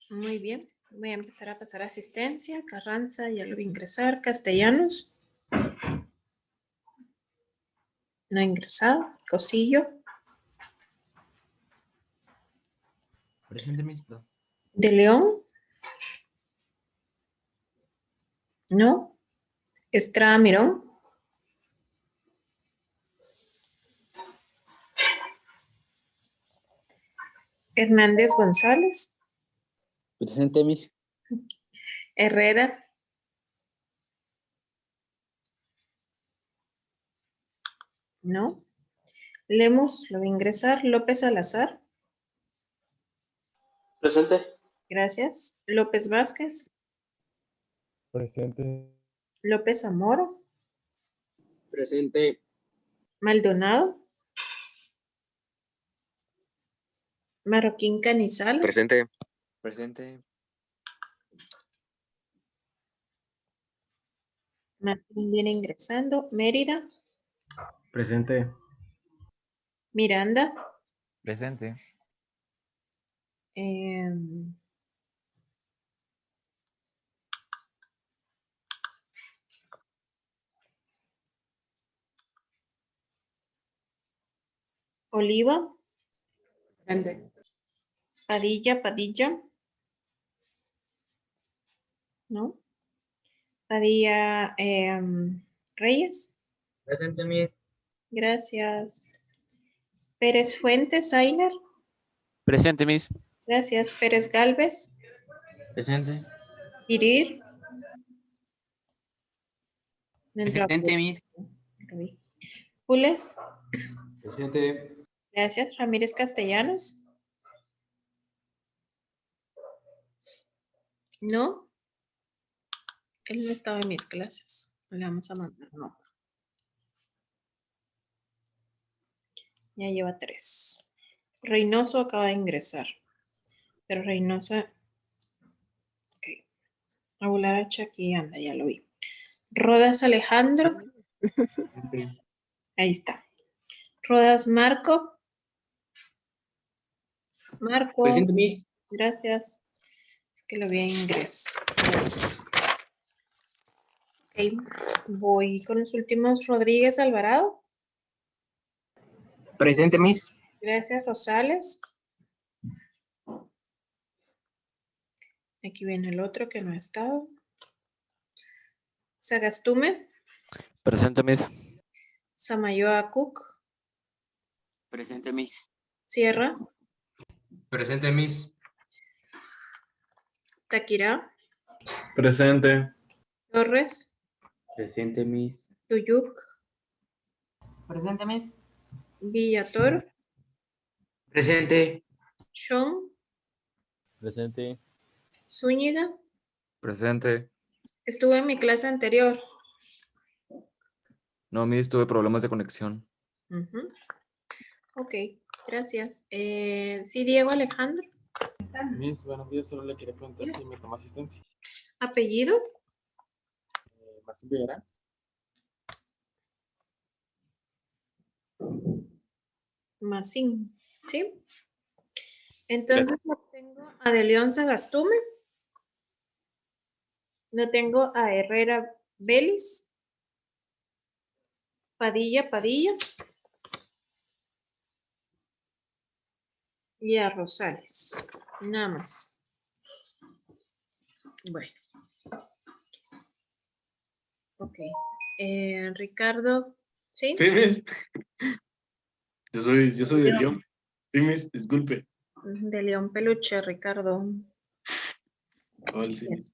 Muy bien. Voy a empezar a pasar asistencia. Carranza, ya lo voy a ingresar. Castellanos. No ha ingresado. Cosillo. Presente, Miss. Perdón. De León. No. Estrada Mirón. Hernández González. Presente, Miss. Herrera. No. Lemos, lo voy a ingresar. López Salazar. Presente. Gracias. López Vázquez. Presente. López Zamora. Presente. Maldonado. Marroquín Canizales. Presente. Presente. Martín viene ingresando. Mérida. Presente. Miranda. Presente. Oliva. Presente. Padilla. ¿No? Padilla Reyes. Presente, Miss. Gracias. Pérez Fuentes, Ainer. Presente, Miss. Gracias. Pérez Galvez. Presente. Irir. Presente, Miss. Pules. Presente. Gracias. Ramírez Castellanos. No. Él no estaba en mis clases. Le vamos a mandar no. Ya lleva 3. Reynoso acaba de ingresar. Pero Reynoso. Ok. Regular H aquí anda, ya lo vi. Rodas Alejandro. Ahí está. Rodas Marco. Marco. Presente, Miss. Gracias. Es que lo voy a ingresar. Ok. Voy con los últimos. Rodríguez Alvarado. Presente, Miss. Gracias, Rosales. Aquí viene el otro que no ha estado. Sagastume. Presente, Miss. Samayoa Cook. Presente, Miss. Sierra. Presente, Miss. Taquirá. Presente. Torres. Presente, Miss. Tuyuk. Presente, Miss. Villator. Presente. Sean. Presente. Zúñiga. Presente. Estuvo en mi clase anterior. No, Miss, tuve problemas de conexión. Ujú. Ok, gracias. Sí, Diego Alejandro. Miss, buenos días. Solo le quería preguntar si me toma asistencia. Apellido. Marcin Viguera. Masín. ¿Sí? Entonces no tengo a De León Sagastume. No tengo a Herrera Vélez. Padilla. Y a Rosales. Nada más. Bueno. Ok. Ricardo. ¿Sí? Sí, Miss. Yo soy de León. Sí, Miss, disculpe. De León Peluche, Ricardo. Cabal, sí, Miss.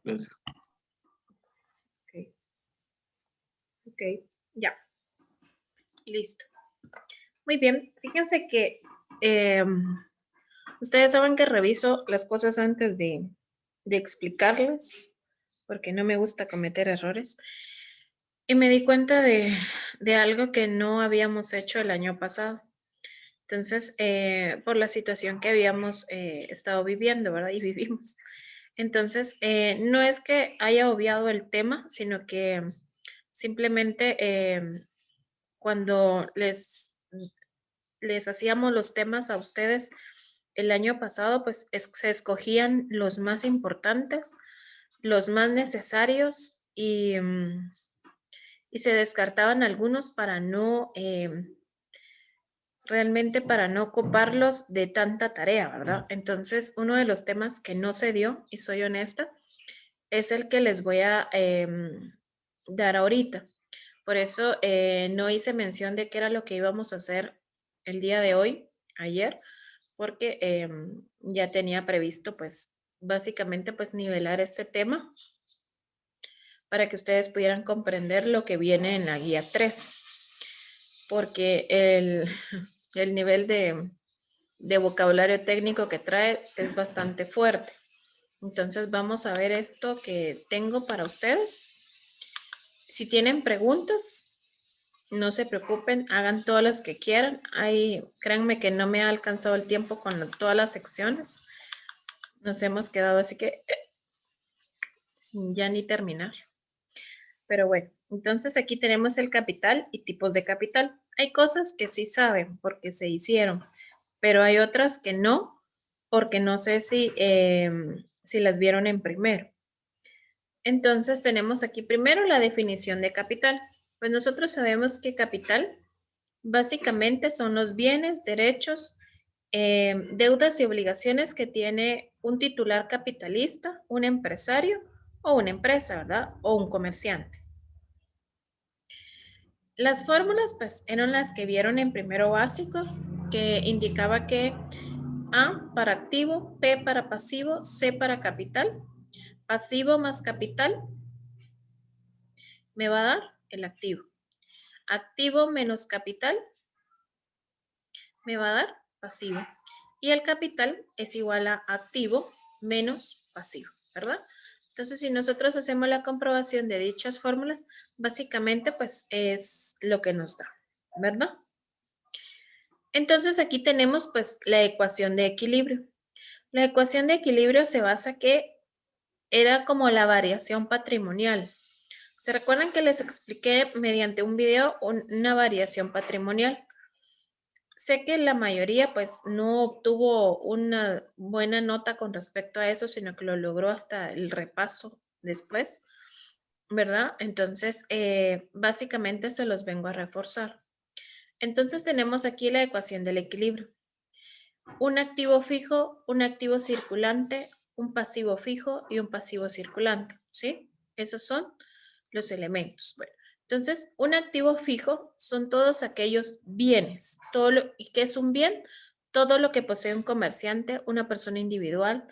Gracias. Ok, ya. Listo. Muy bien. Fíjense que ustedes saben que reviso las cosas antes de explicarlas, porque no me gusta cometer errores. Y me di cuenta de algo que no habíamos hecho el año pasado. Entonces, por la situación que habíamos estado viviendo, ¿verdad? Y vivimos. Entonces, no es que haya obviado el tema, sino que simplemente cuando les hacíamos los temas a ustedes, el año pasado pues se escogían los más importantes, los más necesarios y se descartaban algunos para no, realmente para no ocuparlos de tanta tarea, ¿verdad? Entonces, uno de los temas que no se dio, y soy honesta, es el que les voy a dar ahorita. Por eso no hice mención de qué era lo que íbamos a hacer el día de hoy, ayer, porque ya tenía previsto, pues, básicamente, pues, nivelar este tema para que ustedes pudieran comprender lo que viene en la guía 3, porque el nivel de vocabulario técnico que trae es bastante fuerte. Entonces vamos a ver esto que tengo para ustedes. Si tienen preguntas, no se preocupen, hagan todas las que quieran. Créanme que no me ha alcanzado el tiempo con todas las secciones. Nos hemos quedado así que sin ya ni terminar. Pero bueno, entonces aquí tenemos el capital y tipos de capital. Hay cosas que sí saben porque se hicieron, pero hay otras que no, porque no sé si las vieron en primero. Entonces tenemos aquí primero la definición de capital. Pues nosotros sabemos que capital básicamente son los bienes, derechos, deudas y obligaciones que tiene un titular capitalista, un empresario o una empresa, ¿verdad? O un comerciante. Las fórmulas, pues, eran las que vieron en primero básico, que indicaba que A para activo, P para pasivo, C para capital. Pasivo más capital me va a dar el activo. Activo menos capital me va a dar pasivo. Y el capital es igual a activo menos pasivo, ¿verdad? Entonces, si nosotros hacemos la comprobación de dichas fórmulas, básicamente, pues, es lo que nos da, ¿verdad? Entonces, aquí tenemos, pues, la ecuación de equilibrio. La ecuación de equilibrio se basa que era como la variación patrimonial. ¿Se recuerdan que les expliqué mediante un video una variación patrimonial? Sé que la mayoría pues no obtuvo una buena nota con respecto a eso, sino que lo logró hasta el repaso después, ¿verdad? Entonces, básicamente se los vengo a reforzar. Entonces tenemos aquí la ecuación del equilibrio. Un activo fijo, un activo circulante, un pasivo fijo y un pasivo circulante, ¿sí? Esos son los elementos. Bueno, entonces, un activo fijo son todos aquellos bienes. ¿Y qué es un bien? Todo lo que posee un comerciante, una persona individual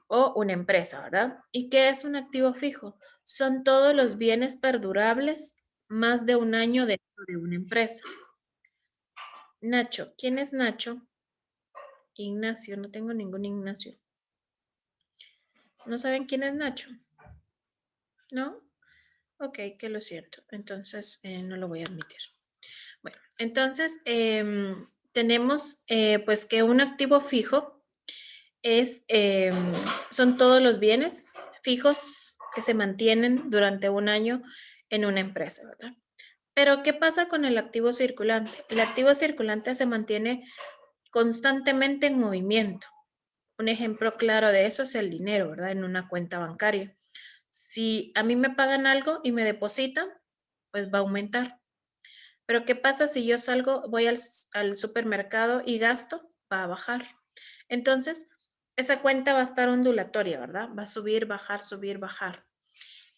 o una empresa, ¿verdad? ¿Y qué es un activo fijo? Son todos los bienes perdurables más de un año dentro de una empresa. Nacho, ¿quién es Nacho? Ignacio, no tengo ningún Ignacio. ¿No saben quién es Nacho? ¿No? Ok, que lo siento. Entonces, no lo voy a admitir. Bueno, entonces, tenemos pues que un activo fijo son todos los bienes fijos que se mantienen durante un año en una empresa, ¿verdad? Pero, ¿qué pasa con el activo circulante? El activo circulante se mantiene constantemente en movimiento. Un ejemplo claro de eso es el dinero, ¿verdad? En una cuenta bancaria. Si a mí me pagan algo y me depositan, pues va a aumentar. Pero ¿qué pasa si yo salgo, voy al supermercado y gasto? Va a bajar. Entonces, esa cuenta va a estar ondulatoria, ¿verdad? Va a subir, bajar, subir, bajar.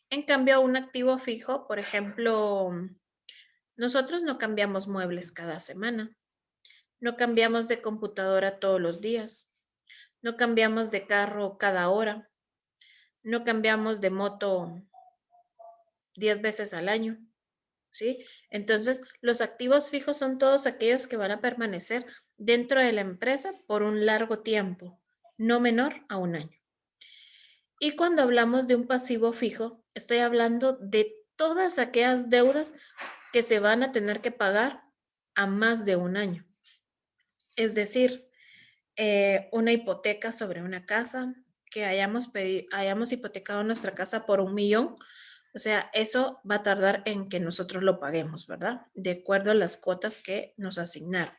En cambio, un activo fijo, por ejemplo, nosotros no cambiamos muebles cada semana. No cambiamos de computadora todos los días. No cambiamos de carro cada hora. No cambiamos de moto 10 veces al año, ¿sí? Entonces, los activos fijos son todos aquellos que van a permanecer dentro de la empresa por un largo tiempo, no menor a un año. Y cuando hablamos de un pasivo fijo, estoy hablando de todas aquellas deudas que se van a tener que pagar a más de un año. Es decir, una hipoteca sobre una casa, que hayamos hipotecado nuestra casa por 1 millón, o sea, eso va a tardar en que nosotros lo paguemos, ¿verdad? De acuerdo a las cuotas que nos asignaron.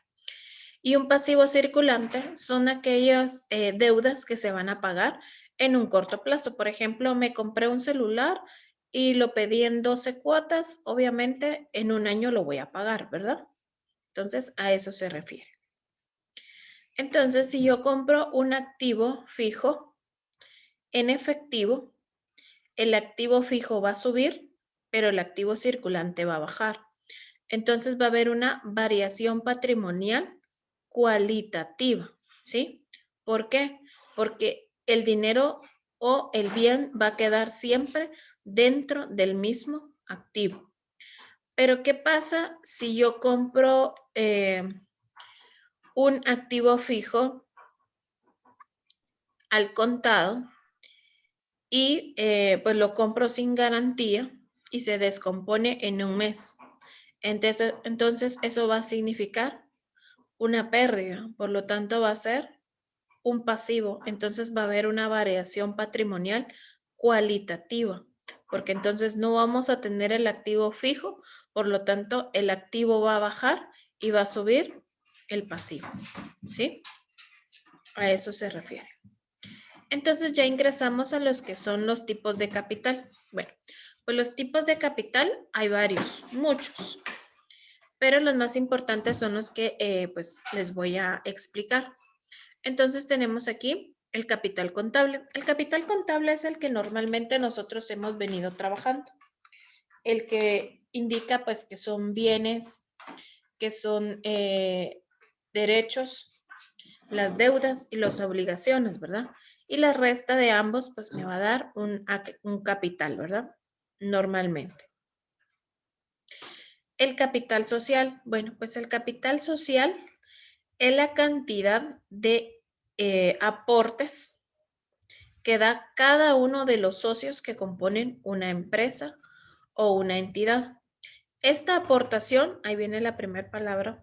Y un pasivo circulante son aquellas deudas que se van a pagar en un corto plazo. Por ejemplo, me compré un celular y lo pedí en 12 cuotas. Obviamente, en un año lo voy a pagar, ¿verdad? Entonces, a eso se refiere. Entonces, si yo compro un activo fijo en efectivo, el activo fijo va a subir, pero el activo circulante va a bajar. Entonces, va a haber una variación patrimonial cualitativa, ¿sí? ¿Por qué? Porque el dinero o el bien va a quedar siempre dentro del mismo activo. Pero, ¿qué pasa si yo compro un activo fijo al contado y pues lo compro sin garantía y se descompone en un mes? Entonces eso va a significar una pérdida, por lo tanto va a ser un pasivo. Entonces va a haber una variación patrimonial cualitativa, porque entonces no vamos a tener el activo fijo, por lo tanto el activo va a bajar y va a subir el pasivo, ¿sí? A eso se refiere. Entonces ya ingresamos a los que son los tipos de capital. Bueno, pues los tipos de capital hay varios, muchos, pero los más importantes son los que pues les voy a explicar. Entonces tenemos aquí el capital contable. El capital contable es el que normalmente nosotros hemos venido trabajando. El que indica pues que son bienes, que son derechos, las deudas y las obligaciones, ¿verdad? Y la resta de ambos pues me va a dar un capital, ¿verdad? Normalmente. El capital social. Bueno, pues el capital social es la cantidad de aportes que da cada uno de los socios que componen una empresa o una entidad. Esta aportación, ahí viene la primera palabra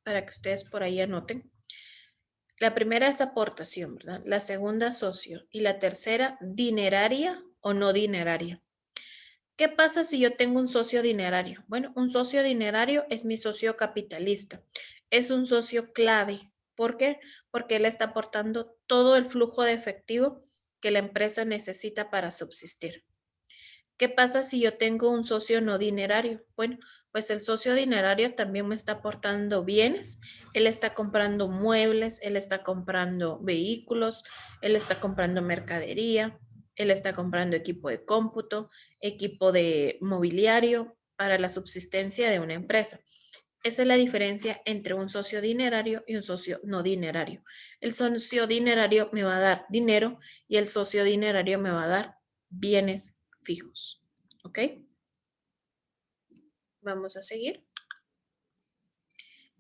para que ustedes por ahí anoten. La primera es aportación, ¿verdad? La segunda, socio. Y la tercera, dineraria o no dineraria. ¿Qué pasa si yo tengo un socio dinerario? Bueno, un socio dinerario es mi socio capitalista. Es un socio clave. ¿Por qué? Porque él está aportando todo el flujo de efectivo que la empresa necesita para subsistir. ¿Qué pasa si yo tengo un socio no dinerario? Bueno, pues el socio dinerario también me está aportando bienes. Él está comprando muebles, él está comprando vehículos, él está comprando mercadería, él está comprando equipo de cómputo, equipo de mobiliario para la subsistencia de una empresa. Esa es la diferencia entre un socio dinerario y un socio no dinerario. El socio dinerario me va a dar dinero y el socio dinerario me va a dar bienes fijos. ¿Ok? Vamos a seguir.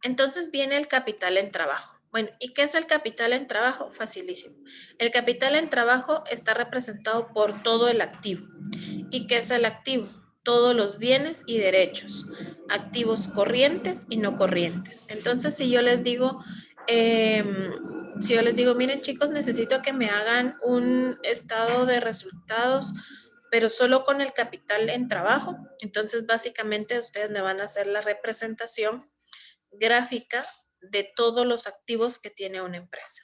Entonces viene el capital en trabajo. Bueno, ¿y qué es el capital en trabajo? Facilísimo. El capital en trabajo está representado por todo el activo. ¿Y qué es el activo? Todos los bienes y derechos, activos corrientes y no corrientes. Entonces, si yo les digo, miren chicos, necesito que me hagan un estado de resultados, pero solo con el capital en trabajo. Entonces, básicamente, ustedes me van a hacer la representación gráfica de todos los activos que tiene una empresa.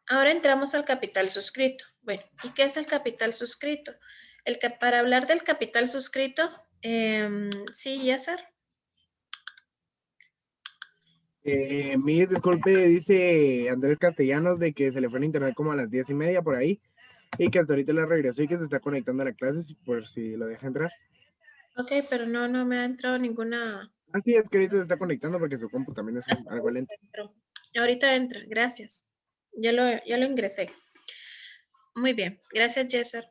Ahora entramos al capital suscrito. Bueno, ¿y qué es el capital suscrito? Para hablar del capital suscrito, sí, Yasser. Disculpe, dice Andrés Castellanos de que se le fue el internet como a las 10:30 por ahí y que hasta ahorita le regresó y que se está conectando a la clase por si lo deja entrar. Ok, pero no me ha entrado ninguna. Así es que ahorita se está conectando porque su compu también es algo lento. Ahorita entra, gracias. Ya lo ingresé. Muy bien, gracias, Yasser.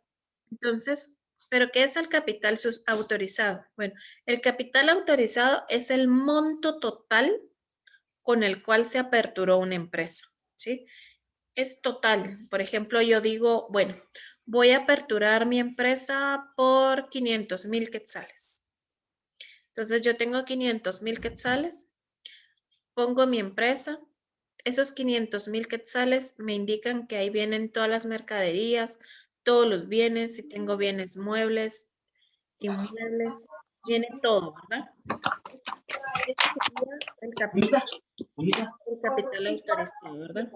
Entonces, ¿pero qué es el capital autorizado? Bueno, el capital autorizado es el monto total con el cual se aperturó una empresa, ¿sí? Es total. Por ejemplo, yo digo, bueno, voy a aperturar mi empresa por 500,000 quetzales. Entonces, yo tengo 500,000 quetzales, pongo mi empresa. Esos 500,000 quetzales me indican que ahí vienen todas las mercaderías, todos los bienes, si tengo bienes muebles, inmuebles, Viene todo, ¿verdad? Este sería el capital autorizado, ¿verdad?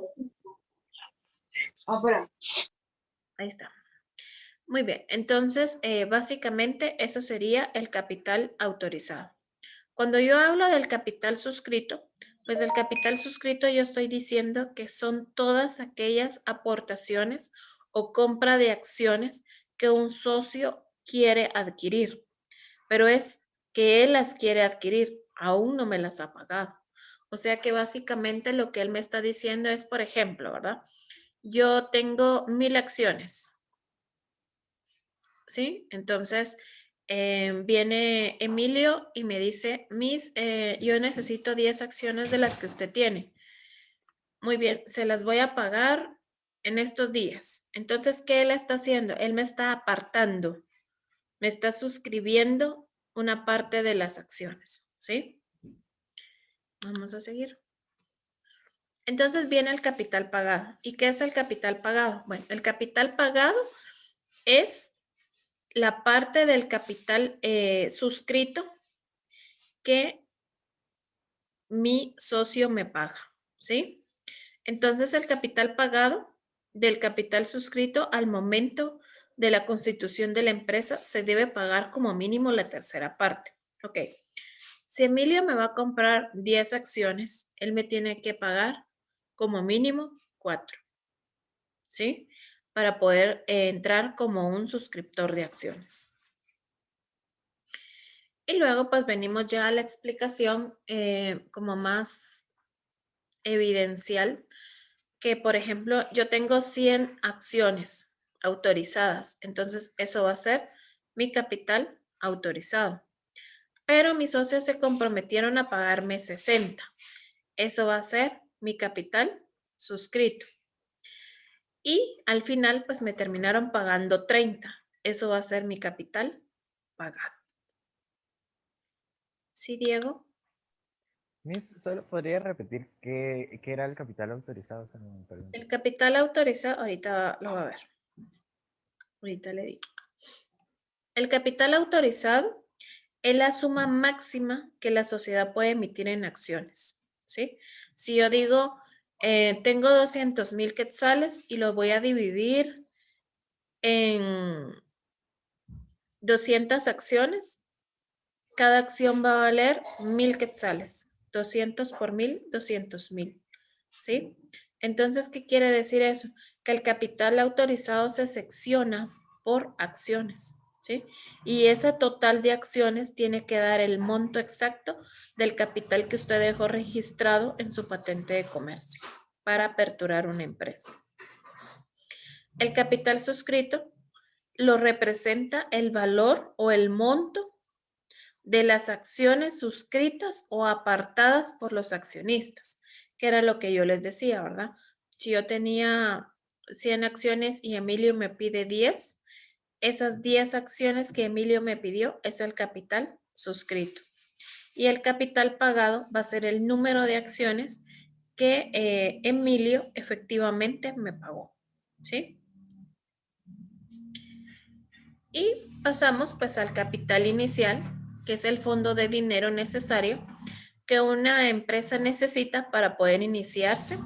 Ahí está. Muy bien, entonces básicamente eso sería el capital autorizado. Cuando yo hablo del capital suscrito, pues el capital suscrito yo estoy diciendo que son todas aquellas aportaciones o compra de acciones que un socio quiere adquirir, pero es que él las quiere adquirir, aún no me las ha pagado. O sea que básicamente lo que él me está diciendo es, por ejemplo, ¿verdad? Yo tengo 1000 acciones. ¿Sí? Entonces, viene Emilio y me dice, Miss, yo necesito 10 acciones de las que usted tiene. Muy bien, se las voy a pagar en estos días. Entonces, ¿qué él está haciendo? Él me está apartando, me está suscribiendo una parte de las acciones, ¿sí? Vamos a seguir. Entonces viene el capital pagado. ¿Y qué es el capital pagado? Bueno, el capital pagado es la parte del capital suscrito que mi socio me paga, ¿sí? Entonces el capital pagado del capital suscrito al momento de la constitución de la empresa se debe pagar como mínimo la tercera parte. Ok, si Emilio me va a comprar 10 acciones, él me tiene que pagar como mínimo 4, ¿sí? Para poder entrar como un suscriptor de acciones. Y luego pues venimos ya a la explicación como más evidencial, que por ejemplo yo tengo 100 acciones autorizadas, entonces eso va a ser mi capital autorizado. Pero mis socios se comprometieron a pagarme 60, eso va a ser mi capital suscrito. Y al final pues me terminaron pagando 30, eso va a ser mi capital pagado. ¿Sí, Diego? Miss, ¿solo podría repetir qué era el capital autorizado? O sea, no, perdón. El capital autorizado, ahorita lo va a ver. Ahorita le digo. El capital autorizado es la suma máxima que la sociedad puede emitir en acciones, ¿sí? Si yo digo, tengo 200,000 quetzales y los voy a dividir en 200 acciones, cada acción va a valer 1000 quetzales. 200 por 1000, 200,000, ¿sí? Entonces, ¿qué quiere decir eso? Que el capital autorizado se secciona por acciones, ¿sí? Y ese total de acciones tiene que dar el monto exacto del capital que usted dejó registrado en su patente de comercio para aperturar una empresa. El capital suscrito lo representa el valor o el monto de las acciones suscritas o apartadas por los accionistas, que era lo que yo les decía, ¿verdad? Si yo tenía 100 acciones y Emilio me pide 10, esas 10 acciones que Emilio me pidió es el capital suscrito. Y el capital pagado va a ser el número de acciones que Emilio efectivamente me pagó, ¿sí? Y pasamos pues al capital inicial, que es el fondo de dinero necesario que una empresa necesita para poder iniciarse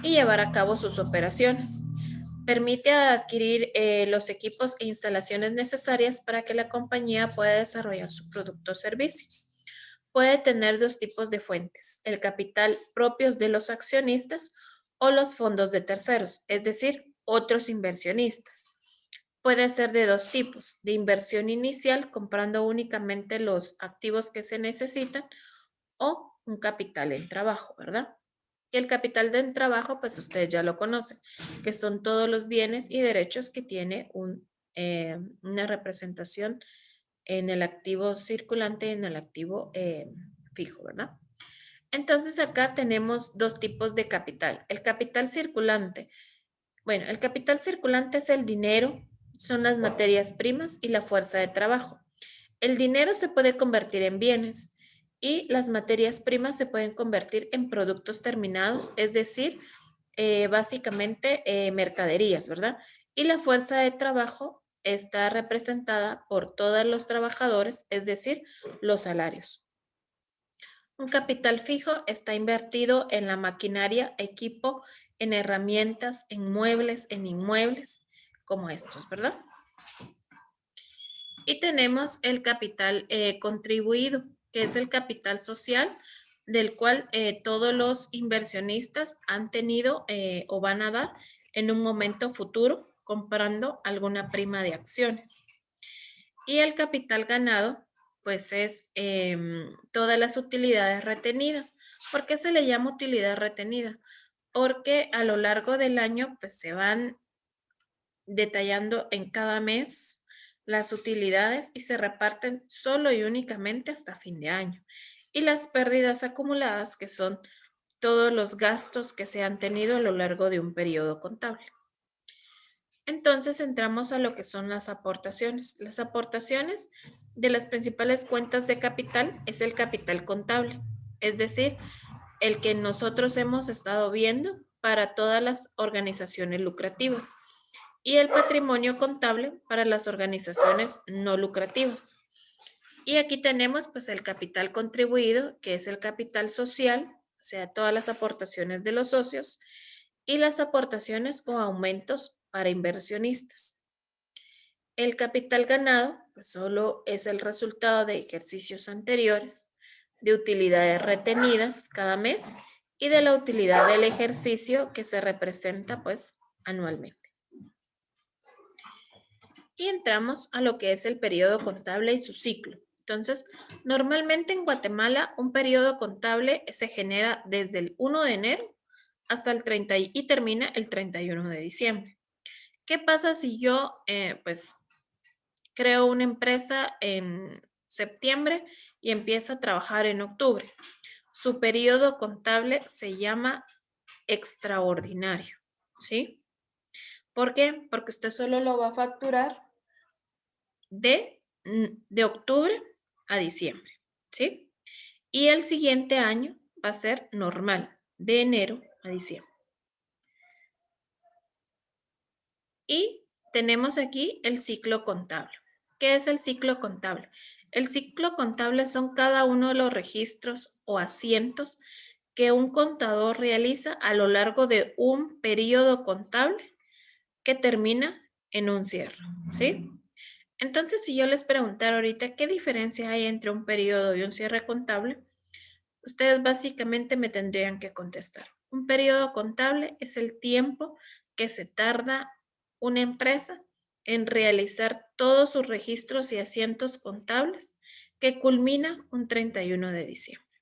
y llevar a cabo sus operaciones. Permite adquirir los equipos e instalaciones necesarias para que la compañía pueda desarrollar su producto o servicio. Puede tener dos tipos de fuentes, el capital propios de los accionistas o los fondos de terceros, es decir, otros inversionistas. Puede ser de dos tipos, de inversión inicial, comprando únicamente los activos que se necesitan, o un capital en trabajo, ¿verdad? Y el capital en trabajo, pues ustedes ya lo conocen, que son todos los bienes y derechos que tiene una representación en el activo circulante y en el activo fijo, ¿verdad? Entonces acá tenemos dos tipos de capital. El capital circulante. Bueno, el capital circulante es el dinero, son las materias primas y la fuerza de trabajo. El dinero se puede convertir en bienes y las materias primas se pueden convertir en productos terminados, es decir, básicamente mercaderías, ¿verdad? Y la fuerza de trabajo está representada por todos los trabajadores, es decir, los salarios. Un capital fijo está invertido en la maquinaria, equipo, en herramientas, en muebles, en inmuebles, como estos, ¿verdad? Y tenemos el capital contribuido, que es el capital social, del cual todos los inversionistas han tenido o van a dar en un momento futuro comprando alguna prima de acciones. Y el capital ganado, pues es todas las utilidades retenidas. ¿Por qué se le llama utilidad retenida? Porque a lo largo del año, pues se van detallando en cada mes las utilidades y se reparten solo y únicamente hasta fin de año. Y las pérdidas acumuladas, que son todos los gastos que se han tenido a lo largo de un periodo contable. Entonces entramos a lo que son las aportaciones. Las aportaciones de las principales cuentas de capital es el capital contable, es decir, el que nosotros hemos estado viendo para todas las organizaciones lucrativas, y el patrimonio contable para las organizaciones no lucrativas. Y aquí tenemos pues el capital contribuido, que es el capital social, o sea, todas las aportaciones de los socios, y las aportaciones o aumentos para inversionistas. El capital ganado pues solo es el resultado de ejercicios anteriores, de utilidades retenidas cada mes y de la utilidad del ejercicio que se representa pues anualmente. Y entramos a lo que es el periodo contable y su ciclo. Entonces, normalmente en Guatemala un periodo contable se genera desde el 1 de enero hasta el 30 y termina el 31 de diciembre. ¿Qué pasa si yo pues creo una empresa en septiembre y empiezo a trabajar en octubre? Su periodo contable se llama extraordinario, ¿sí? ¿Por qué? Porque usted solo lo va a facturar de octubre a diciembre, ¿sí? Y el siguiente año va a ser normal, de enero a diciembre. Y tenemos aquí el ciclo contable. ¿Qué es el ciclo contable? El ciclo contable son cada uno de los registros o asientos que un contador realiza a lo largo de un periodo contable que termina en un cierre, ¿sí? Entonces, si yo les preguntara ahorita qué diferencia hay entre un periodo y un cierre contable, ustedes básicamente me tendrían que contestar. Un periodo contable es el tiempo que se tarda una empresa en realizar todos sus registros y asientos contables que culmina un 31 de diciembre.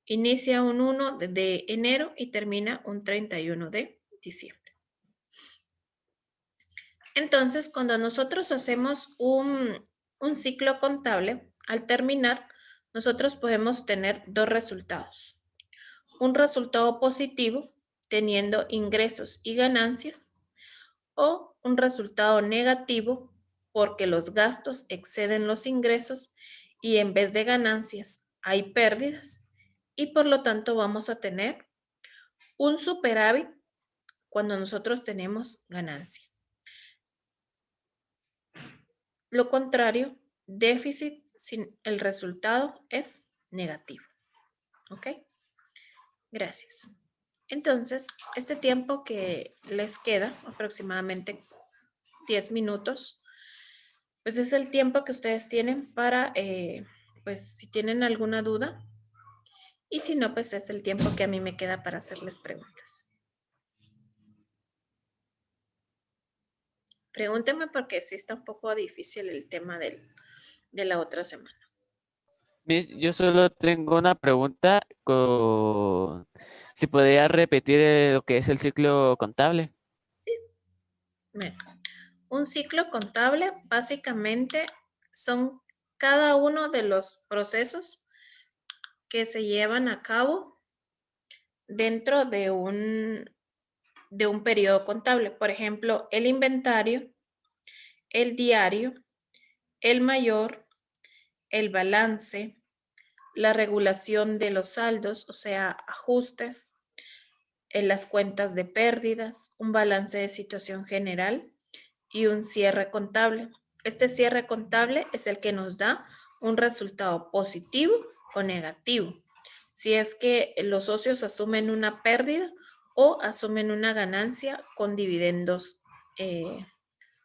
Inicia un 1 de enero y termina un 31 de diciembre. Entonces, cuando nosotros hacemos un ciclo contable, al terminar, nosotros podemos tener dos resultados. Un resultado positivo, teniendo ingresos y ganancias, o un resultado negativo, porque los gastos exceden los ingresos y en vez de ganancias hay pérdidas, y por lo tanto vamos a tener un superávit cuando nosotros tenemos ganancia. Lo contrario, déficit sin el resultado es negativo. ¿Ok? Gracias. Entonces, este tiempo que les queda, aproximadamente 10 minutos, pues es el tiempo que ustedes tienen para, pues si tienen alguna duda, y si no, pues es el tiempo que a mí me queda para hacerles preguntas. Pregúntenme porque sí está un poco difícil el tema de la otra semana. Miss, yo solo tengo una pregunta. Si podría repetir lo que es el ciclo contable. Bueno, un ciclo contable básicamente son cada uno de los procesos que se llevan a cabo dentro de un periodo contable. Por ejemplo, el inventario, el diario, el mayor, el balance, la regulación de los saldos, o sea, ajustes, en las cuentas de pérdidas, un balance de situación general y un cierre contable. Este cierre contable es el que nos da un resultado positivo o negativo. Si es que los socios asumen una pérdida o asumen una ganancia con dividendos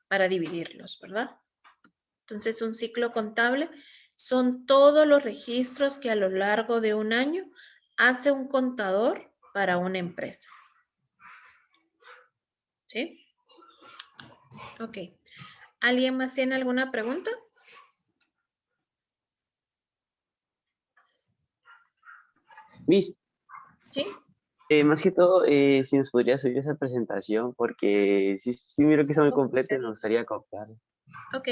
para dividirlos, ¿verdad? Entonces, un ciclo contable son todos los registros que a lo largo de un año hace un contador para una empresa. ¿Sí? Ok. ¿Alguien más tiene alguna pregunta? Miss, ¿Sí? más que todo, si nos podría subir esa presentación, porque sí miro que está muy completa y me gustaría copiar. Ok.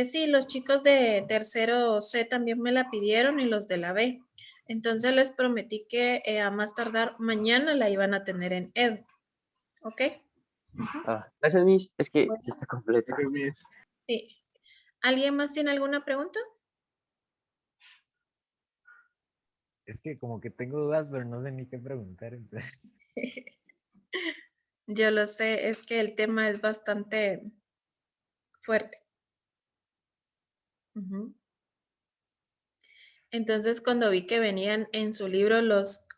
Sí, los chicos de tercero C también me la pidieron y los de la B. Entonces les prometí que a más tardar mañana la iban a tener en Edu. ¿Ok? Gracias, Miss. Es que Bueno. sí está completa. Ok, Miss. Sí. ¿Alguien más tiene alguna pregunta? Es que como que tengo dudas, pero no sé ni qué preguntar. Entonces. Yo lo sé, es que el tema es bastante fuerte. Ujú. Entonces, cuando vi que venían en su libro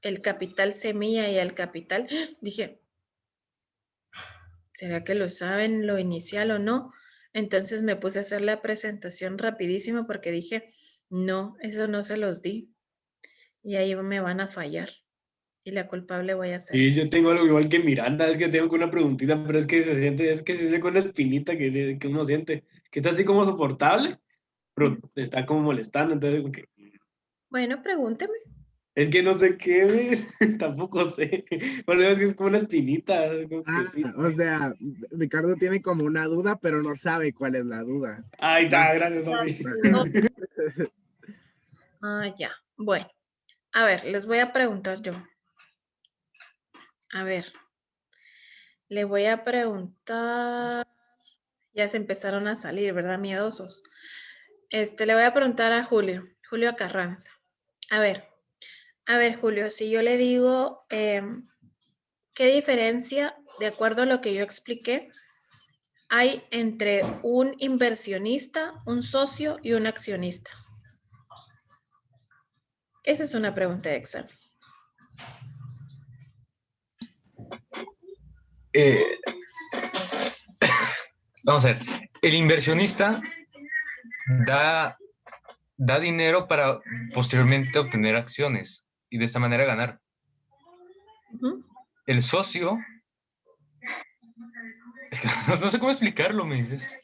el capital semilla y el capital, dije, ¿será que lo saben lo inicial o no? Entonces me puse a hacer la presentación rapidísimo porque dije, no, eso no se los di. Y ahí me van a fallar. Y la culpable voy a ser. Y yo tengo algo igual que Miranda, es que tengo una preguntita, pero es que se siente, es que se siente con una espinita que uno siente, que está así como soportable, pero está como molestando, entonces como que, Bueno, pregúnteme. es que no sé qué, ¿ves? Tampoco sé, bueno, es que es como una espinita, como que sí. O sea, Ricardo tiene como una duda, pero no sabe cuál es la duda. Ahí Va. está, gracias, papi. Ya. Bueno, a ver, les voy a preguntar yo. A ver, le voy a preguntar. Ya se empezaron a salir, ¿verdad? Miedosos. Le voy a preguntar a Julio Carranza. A ver, Julio, si yo le digo, ¿qué diferencia, de acuerdo a lo que yo expliqué, hay entre un inversionista, un socio y un accionista? Esa es una pregunta de examen. Vamos a ver, el inversionista da dinero para posteriormente obtener acciones y de esta manera ganar. El socio, es que no sé cómo explicarlo, me dices.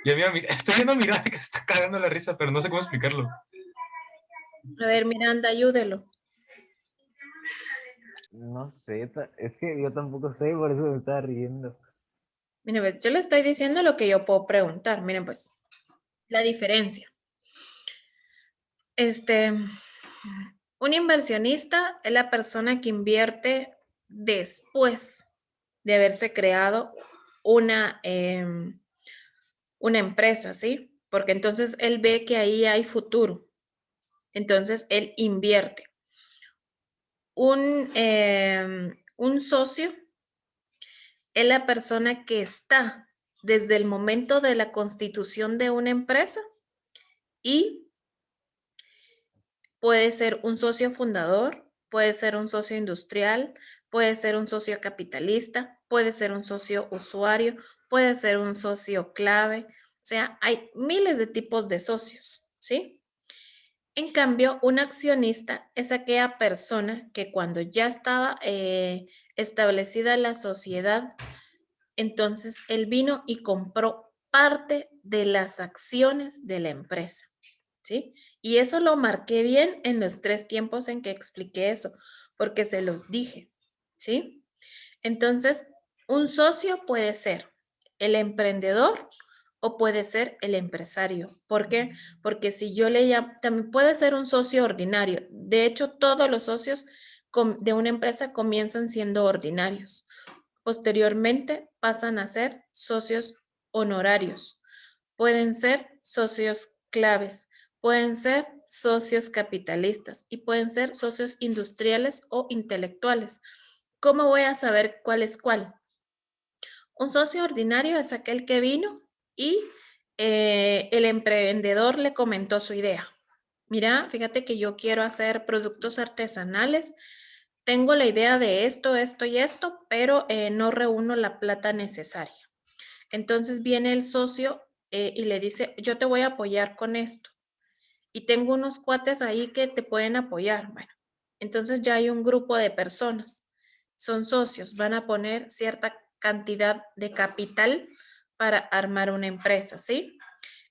Ya mira, estoy viendo a mirar que se está cagando la risa, pero no sé cómo explicarlo. A ver, Miranda, ayúdelo. No sé, es que yo tampoco sé, por eso me estaba riendo. Miren, yo le estoy diciendo lo que yo puedo preguntar. Miren, pues, la diferencia. Un inversionista es la persona que invierte después de haberse creado una empresa, ¿sí? Porque entonces él ve que ahí hay futuro. Entonces él invierte. Un socio es la persona que está desde el momento de la constitución de una empresa y puede ser un socio fundador, puede ser un socio industrial, puede ser un socio capitalista, puede ser un socio usuario, puede ser un socio clave. O sea, hay miles de tipos de socios, ¿sí? En cambio, un accionista es aquella persona que cuando ya estaba establecida la sociedad, entonces él vino y compró parte de las acciones de la empresa. ¿Sí? Y eso lo marqué bien en los 3 tiempos en que expliqué eso, porque se los dije, ¿sí? Entonces, un socio puede ser el emprendedor o puede ser el empresario. ¿Por qué? Porque si yo le llamo, también puede ser un socio ordinario. De hecho, todos los socios de una empresa comienzan siendo ordinarios. Posteriormente pasan a ser socios honorarios. Pueden ser socios claves, pueden ser socios capitalistas y pueden ser socios industriales o intelectuales. ¿Cómo voy a saber cuál es cuál? Un socio ordinario es aquel que vino y el emprendedor le comentó su idea. Mira, fíjate que yo quiero hacer productos artesanales. Tengo la idea de esto, esto y esto, pero no reúno la plata necesaria. Entonces viene el socio y le dice, yo te voy a apoyar con esto. Y tengo unos cuates ahí que te pueden apoyar. Bueno, entonces ya hay un grupo de personas. Son socios, van a poner cierta cantidad de capital para armar una empresa, ¿sí?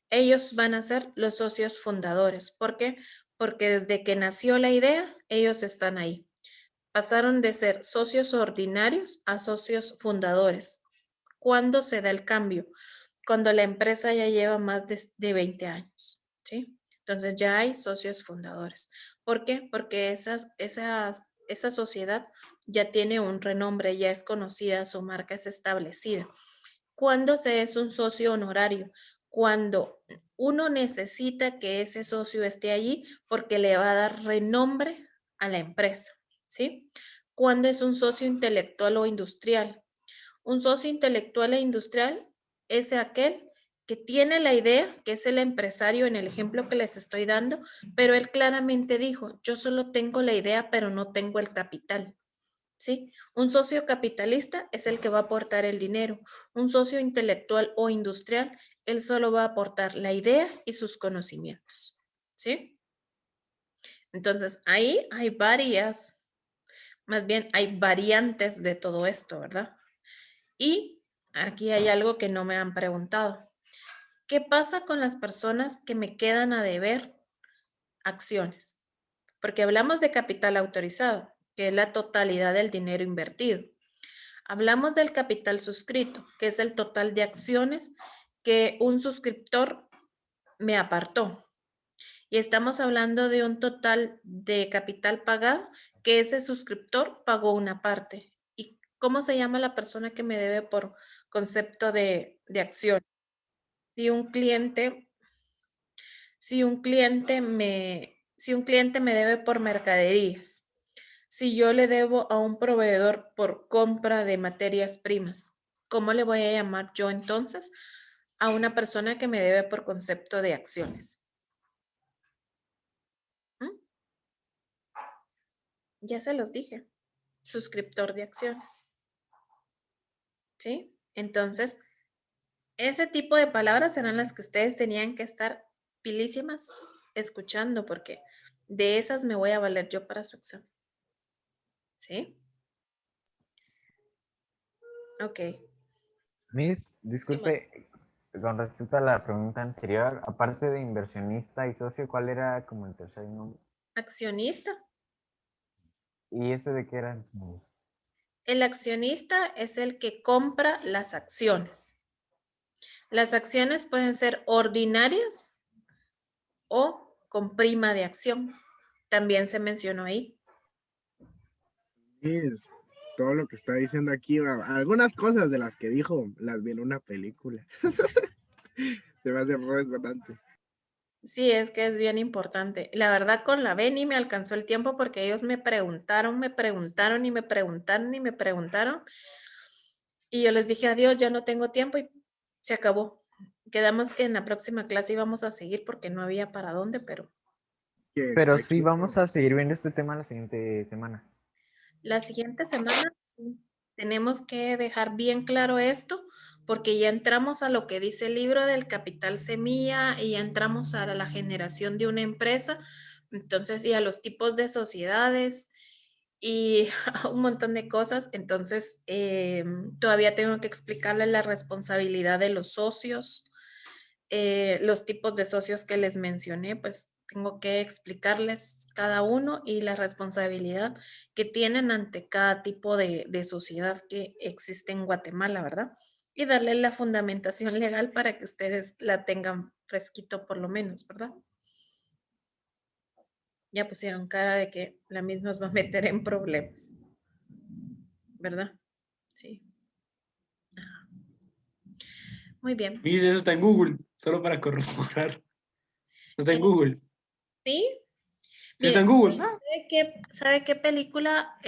Ellos van a ser los socios fundadores. ¿Por qué? Porque desde que nació la idea, ellos están ahí. Pasaron de ser socios ordinarios a socios fundadores. ¿Cuándo se da el cambio? Cuando la empresa ya lleva más de 20 años, ¿sí? Entonces ya hay socios fundadores. ¿Por qué? Porque esa sociedad ya tiene un renombre, ya es conocida, su marca es establecida. ¿Cuándo se es un socio honorario? Cuando uno necesita que ese socio esté allí porque le va a dar renombre a la empresa, ¿sí? ¿Cuándo es un socio intelectual o industrial? Un socio intelectual e industrial es aquel que tiene la idea, que es el empresario en el ejemplo que les estoy dando, pero él claramente dijo, yo solo tengo la idea, pero no tengo el capital. ¿Sí? Un socio capitalista es el que va a aportar el dinero. Un socio intelectual o industrial, él solo va a aportar la idea y sus conocimientos. ¿Sí? Entonces, ahí hay más bien hay variantes de todo esto, ¿verdad? Y aquí hay algo que no me han preguntado. ¿Qué pasa con las personas que me quedan a deber acciones? Porque hablamos de capital autorizado, que es la totalidad del dinero invertido. Hablamos del capital suscrito, que es el total de acciones que un suscriptor me apartó. Y estamos hablando de un total de capital pagado, que ese suscriptor pagó una parte. ¿Y cómo se llama la persona que me debe por concepto de acción? Si un cliente me debe por mercaderías, si yo le debo a un proveedor por compra de materias primas, ¿cómo le voy a llamar yo entonces a una persona que me debe por concepto de acciones? ¿Mm? Ya se los dije, suscriptor de acciones. ¿Sí? Entonces, ese tipo de palabras eran las que ustedes tenían que estar pilísimas escuchando, porque de esas me voy a valer yo para su examen. ¿Sí? Ok. Miss, disculpe, con respecto a la pregunta anterior, aparte de inversionista y socio, ¿cuál era como el tercer nombre? Accionista. ¿Y ese de qué era? El accionista es el que compra las acciones. Las acciones pueden ser ordinarias o con prima de acción. También se mencionó ahí. Es todo lo que está diciendo aquí, algunas cosas de las que dijo, las vi en una película. Se me hace resonante. Sí, es que es bien importante. La verdad, con la B ni me alcanzó el tiempo porque ellos me preguntaron y me preguntaron y me preguntaron. Y yo les dije, adiós, ya no tengo tiempo y se acabó. Quedamos que en la próxima clase íbamos a seguir porque no había para dónde, pero Pero sí, vamos a seguir viendo este tema la siguiente semana. la siguiente semana tenemos que dejar bien claro esto porque ya entramos a lo que dice el libro del capital semilla y ya entramos a la generación de una empresa, entonces y a los tipos de sociedades y a un montón de cosas. Entonces, todavía tengo que explicarles la responsabilidad de los socios, los tipos de socios que les mencioné, pues tengo que explicarles cada uno y la responsabilidad que tienen ante cada tipo de sociedad que existe en Guatemala, ¿verdad? Y darle la fundamentación legal para que ustedes la tengan fresquito por lo menos, ¿verdad? Ya pusieron cara de que la misma nos va a meter en problemas, ¿verdad? Sí. Ajá. Muy bien. Miss, eso está en Google, solo para corroborar. Está en Google. ¿Sí? Sí, está en Google. ¿Sabe qué película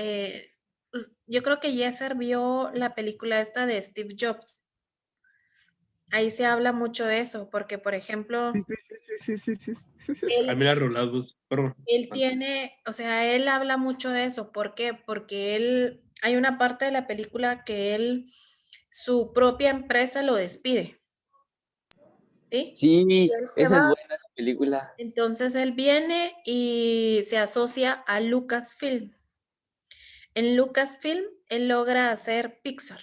yo creo que Yeser vio la película esta de Steve Jobs. Ahí se habla mucho de eso, porque, por ejemplo, Sí. A mí la rolabus, perdón. él tiene, o sea, él habla mucho de eso. ¿Por qué? Porque él, hay una parte de la película que él, su propia empresa lo despide. ¿Sí? Sí, Y él se esa es va. buena esa película. Entonces él viene y se asocia a Lucasfilm. En Lucasfilm, él logra hacer Pixar.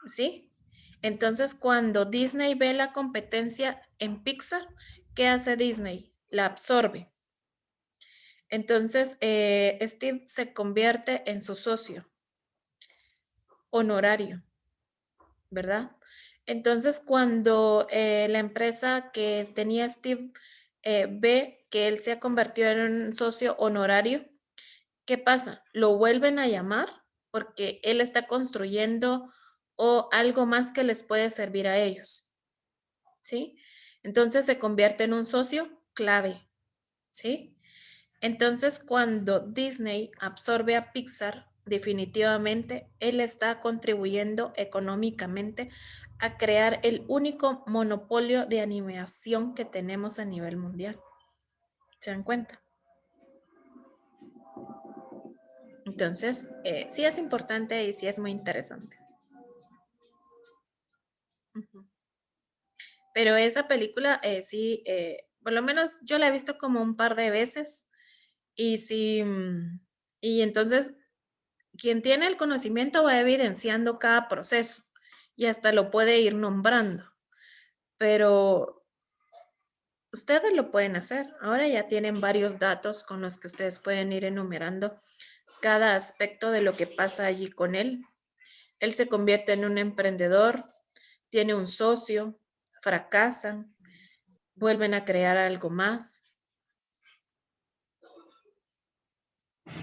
¿Sí? Entonces, cuando Disney ve la competencia en Pixar, ¿qué hace Disney? La absorbe. Entonces, Steve se convierte en su socio honorario, ¿verdad? Entonces, cuando la empresa que tenía Steve ve que él se ha convertido en un socio honorario, ¿qué pasa? Lo vuelven a llamar porque él está construyendo o algo más que les puede servir a ellos, ¿sí? Entonces se convierte en un socio clave, ¿sí? Entonces cuando Disney absorbe a Pixar, definitivamente él está contribuyendo económicamente a crear el único monopolio de animación que tenemos a nivel mundial. ¿Se dan cuenta? Entonces, sí es importante y sí es muy interesante. Ujú. Pero esa película, sí, por lo menos yo la he visto como un par de veces y sí, y entonces quien tiene el conocimiento va evidenciando cada proceso y hasta lo puede ir nombrando, pero ustedes lo pueden hacer. Ahora ya tienen varios datos con los que ustedes pueden ir enumerando cada aspecto de lo que pasa allí con él. Él se convierte en un emprendedor, tiene un socio, fracasan, vuelven a crear algo más,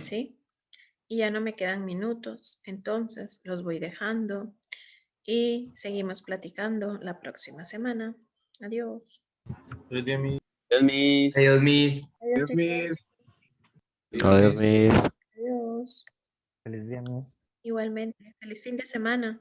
¿sí? Y ya no me quedan minutos, entonces los voy dejando y seguimos platicando la próxima semana. Adiós. Feliz día, Miss. Dios mis. Adiós, Miss. Adiós, Dios mío. chicos. Adiós, Miss. Adiós. Feliz día, Miss. Igualmente. Feliz fin de semana.